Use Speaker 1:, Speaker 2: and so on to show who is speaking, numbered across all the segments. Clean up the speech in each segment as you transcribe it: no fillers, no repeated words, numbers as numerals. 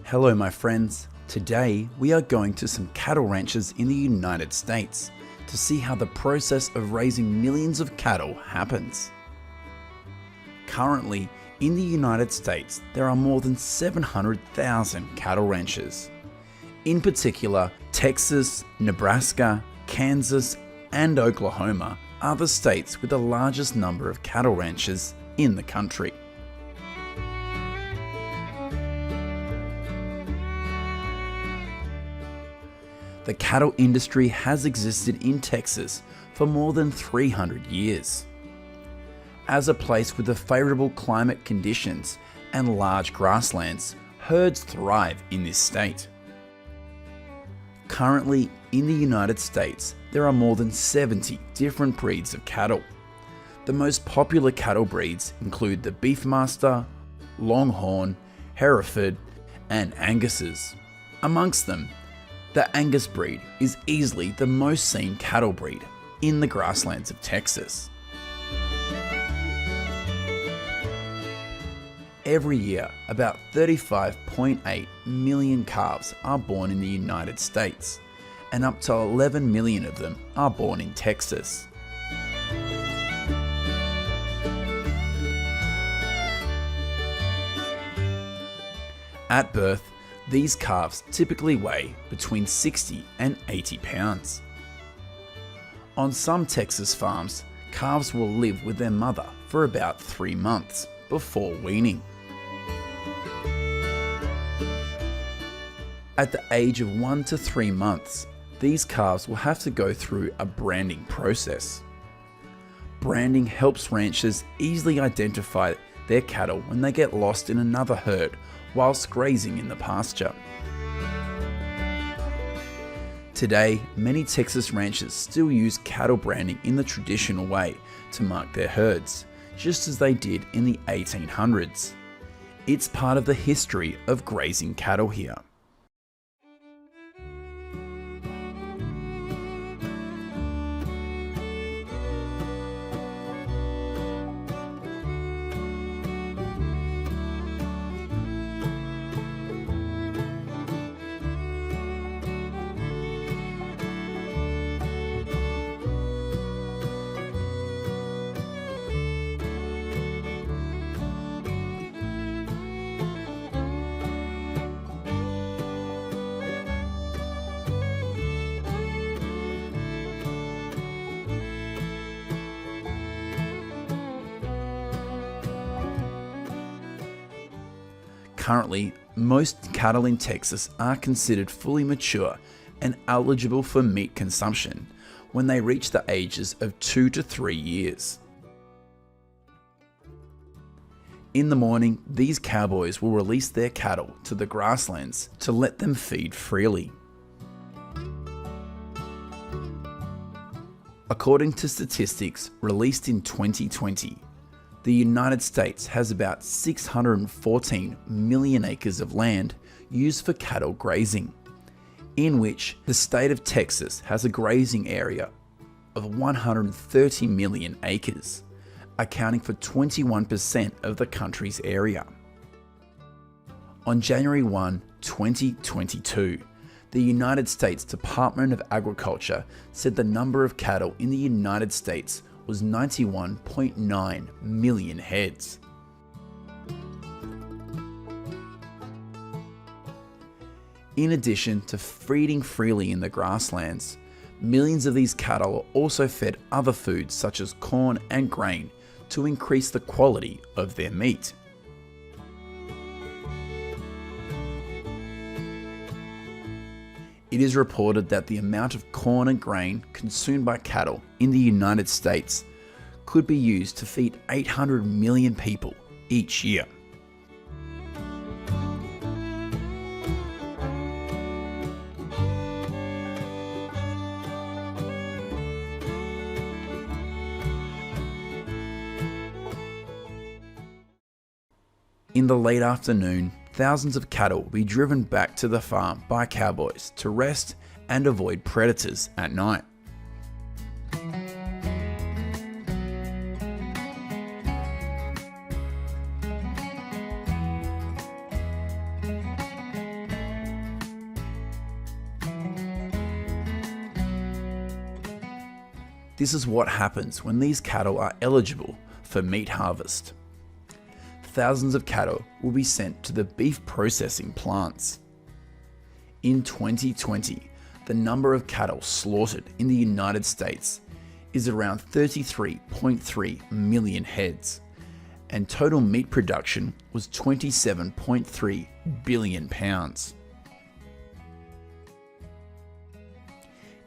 Speaker 1: Hello my friends, today we are going to some cattle ranches in the United States to see how the process of raising millions of cattle happens. Currently, in the United States, there are more than 700,000 cattle ranches. In particular, Texas, Nebraska, Kansas, and Oklahoma are the states with the largest number of cattle ranches in the country. The cattle industry has existed in Texas for more than 300 years. As a place with the favourable climate conditions and large grasslands, herds thrive in this state. Currently, in the United States, there are more than 70 different breeds of cattle. The most popular cattle breeds include the Beefmaster, Longhorn, Hereford, and Angus's. Amongst them, the Angus breed is easily the most seen cattle breed in the grasslands of Texas. Every year, about 35.8 million calves are born in the United States, and up to 11 million of them are born in Texas. At birth, these calves typically weigh between 60 and 80 pounds. On some Texas farms, calves will live with their mother for about 3 months before weaning. At the age of 1 to 3 months, these calves will have to go through a branding process. Branding helps ranchers easily identify their cattle when they get lost in another herd whilst grazing in the pasture. Today, many Texas ranchers still use cattle branding in the traditional way to mark their herds, just as they did in the 1800s. It's part of the history of grazing cattle here. Currently, most cattle in Texas are considered fully mature and eligible for meat consumption when they reach the ages of 2 to 3 years. In the morning, these cowboys will release their cattle to the grasslands to let them feed freely. According to statistics released in 2020, the United States has about 614 million acres of land used for cattle grazing, in which the state of Texas has a grazing area of 130 million acres, accounting for 21% of the country's area. On January 1, 2022, the United States Department of Agriculture said the number of cattle in the United States was 91.9 million heads. In addition to feeding freely in the grasslands, millions of these cattle are also fed other foods such as corn and grain to increase the quality of their meat. It is reported that the amount of corn and grain consumed by cattle in the United States could be used to feed 800 million people each year. In the late afternoon, thousands of cattle will be driven back to the farm by cowboys to rest and avoid predators at night. This is what happens when these cattle are eligible for meat harvest. Thousands of cattle will be sent to the beef processing plants. In 2020, the number of cattle slaughtered in the United States is around 33.3 million heads, and total meat production was 27.3 billion pounds.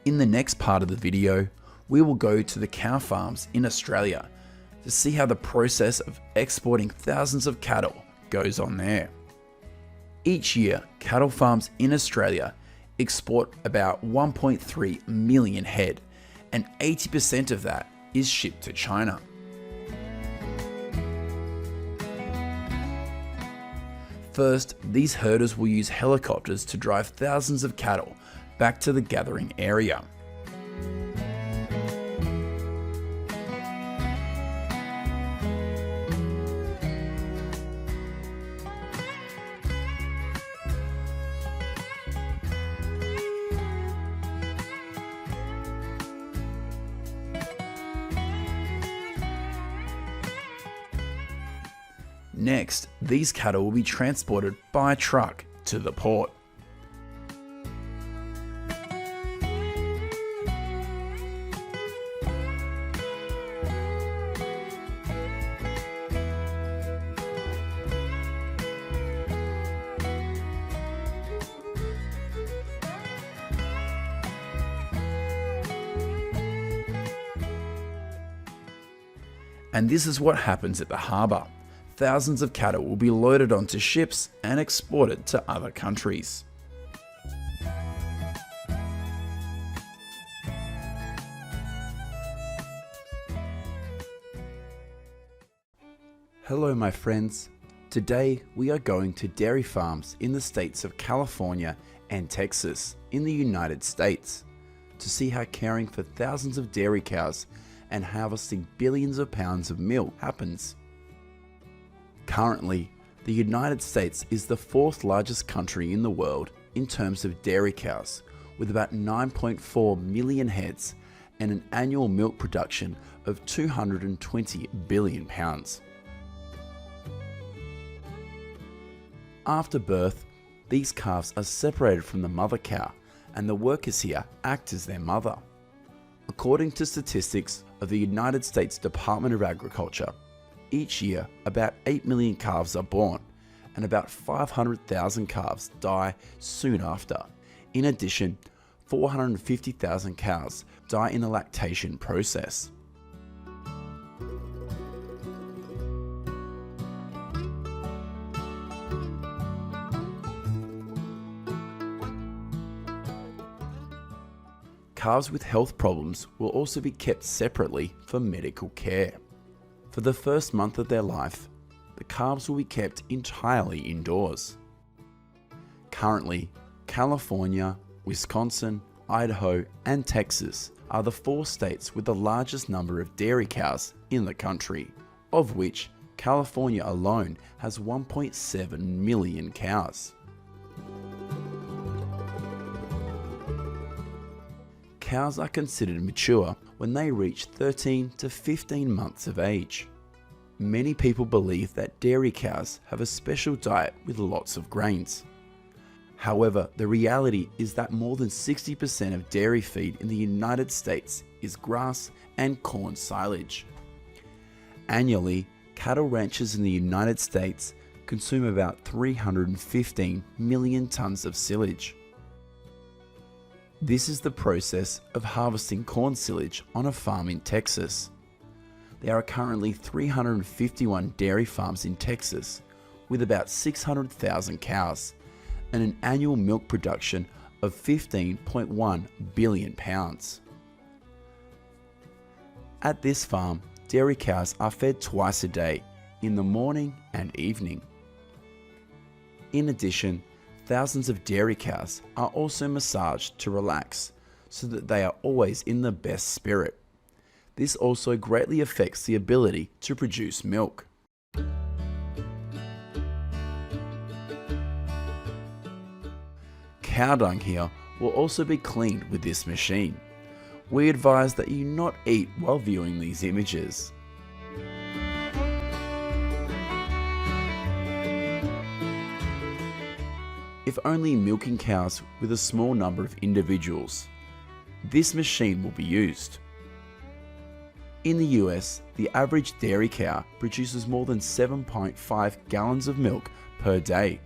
Speaker 1: In the next part of the video, we will go to the cow farms in Australia to see how the process of exporting thousands of cattle goes on there. Each year, cattle farms in Australia export about 1.3 million head, and 80% of that is shipped to China. First, these herders will use helicopters to drive thousands of cattle back to the gathering area. Next, these cattle will be transported by truck to the port. And this is what happens at the harbour. Thousands of cattle will be loaded onto ships and exported to other countries. Hello my friends. Today we are going to dairy farms in the states of California and Texas in the United States to see how caring for thousands of dairy cows and harvesting billions of pounds of milk happens. Currently, the United States is the fourth largest country in the world in terms of dairy cows, with about 9.4 million heads and an annual milk production of 220 billion pounds. After birth, these calves are separated from the mother cow, and the workers here act as their mother. According to statistics of the United States Department of Agriculture, each year about 8 million calves are born, and about 500,000 calves die soon after. In addition, 450,000 cows die in the lactation process. Calves with health problems will also be kept separately for medical care. For the first month of their life, the calves will be kept entirely indoors. Currently, California, Wisconsin, Idaho, and Texas are the 4 states with the largest number of dairy cows in the country, of which California alone has 1.7 million cows. Cows are considered mature when they reach 13 to 15 months of age. Many people believe that dairy cows have a special diet with lots of grains. However, the reality is that more than 60% of dairy feed in the United States is grass and corn silage. Annually, cattle ranchers in the United States consume about 315 million tons of silage. This is the process of harvesting corn silage on a farm in Texas. There are currently 351 dairy farms in Texas with about 600,000 cows and an annual milk production of 15.1 billion pounds. At this farm, dairy cows are fed twice a day, in the morning and evening. In addition, thousands of dairy cows are also massaged to relax so that they are always in the best spirit. This also greatly affects the ability to produce milk. Cow dung here will also be cleaned with this machine. We advise that you not eat while viewing these images. If only milking cows with a small number of individuals, this machine will be used. In the US, the average dairy cow produces more than 7.5 gallons of milk per day.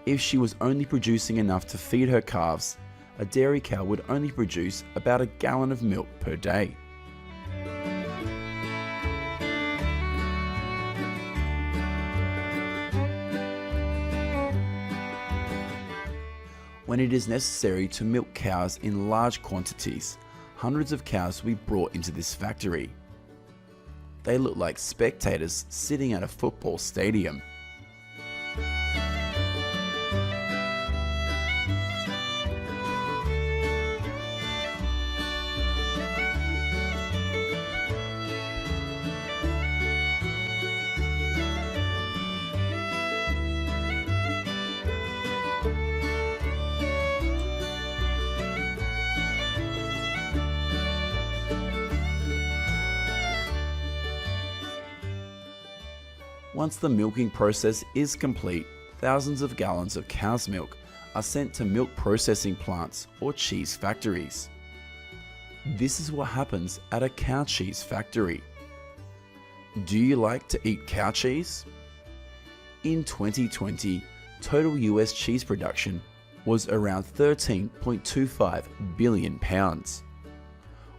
Speaker 1: If she was only producing enough to feed her calves, a dairy cow would only produce about a gallon of milk per day. When it is necessary to milk cows in large quantities, hundreds of cows will be brought into this factory. They look like spectators sitting at a football stadium. Once the milking process is complete, thousands of gallons of cow's milk are sent to milk processing plants or cheese factories. This is what happens at a cow cheese factory. Do you like to eat cow cheese? In 2020, total US cheese production was around 13.25 billion pounds.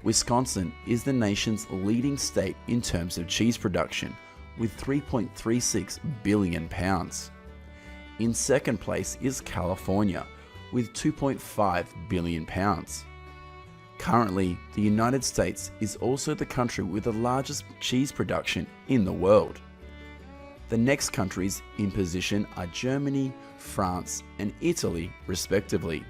Speaker 1: Wisconsin is the nation's leading state in terms of cheese production, with 3.36 billion pounds. In second place is California, with 2.5 billion pounds. Currently, the United States is also the country with the largest cheese production in the world. The next countries in position are Germany, France, and Italy, respectively.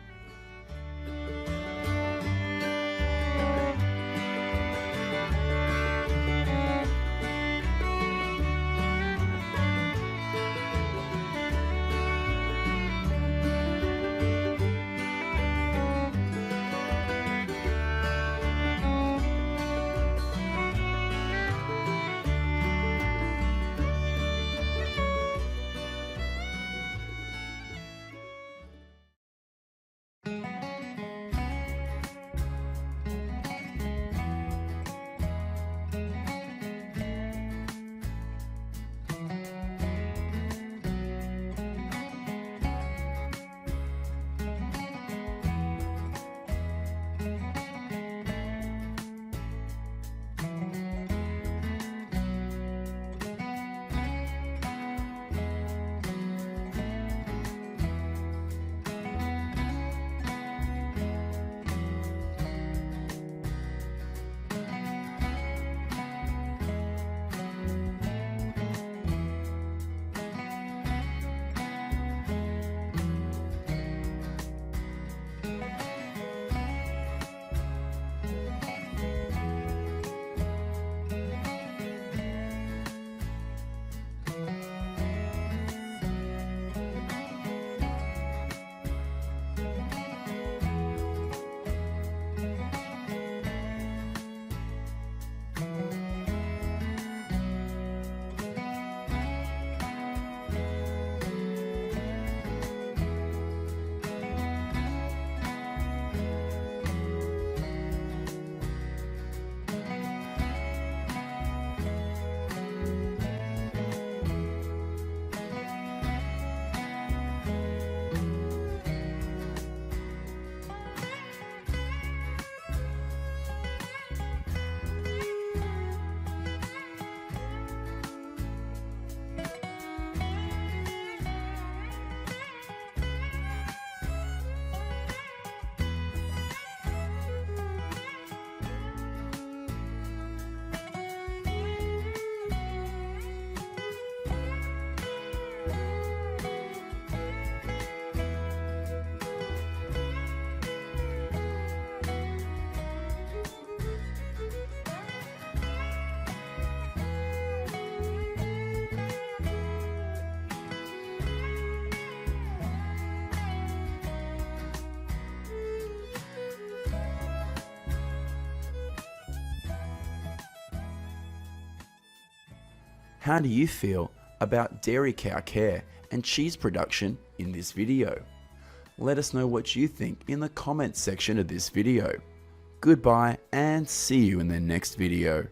Speaker 1: How do you feel about dairy cow care and cheese production in this video? Let us know what you think in the comments section of this video. Goodbye and see you in the next video.